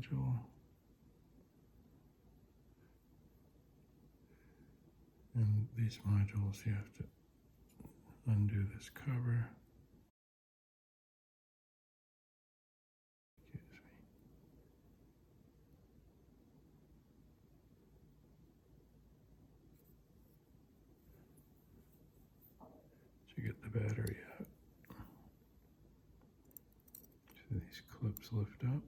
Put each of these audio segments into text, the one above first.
module. And these modules, you have to undo this cover. Excuse me. So you get the battery out. So these clips lift up.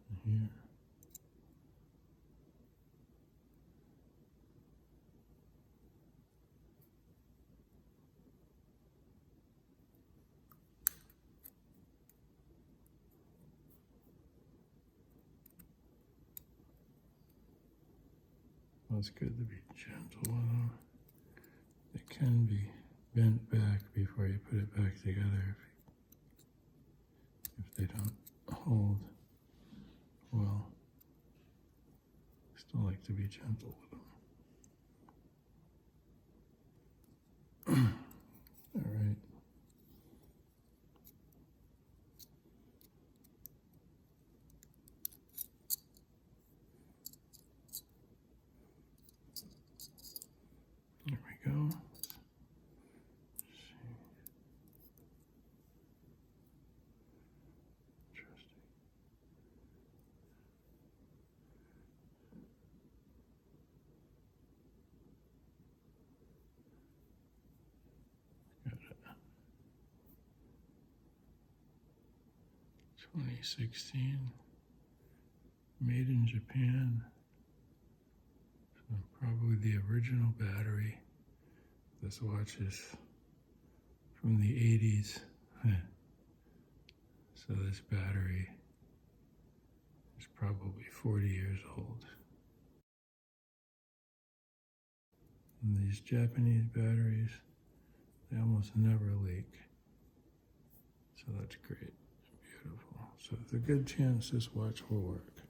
And here. Well, it's good to be gentle with them. They can be bent back before you put it back together if they don't hold well. Still like to be gentle with them. All right. There we go. Interesting. Got it. 2016. Made in Japan. So probably the original battery. This watch is from the 80s. So this battery is probably 40 years old. And these Japanese batteries, they almost never leak. So that's great, beautiful. So there's a good chance this watch will work.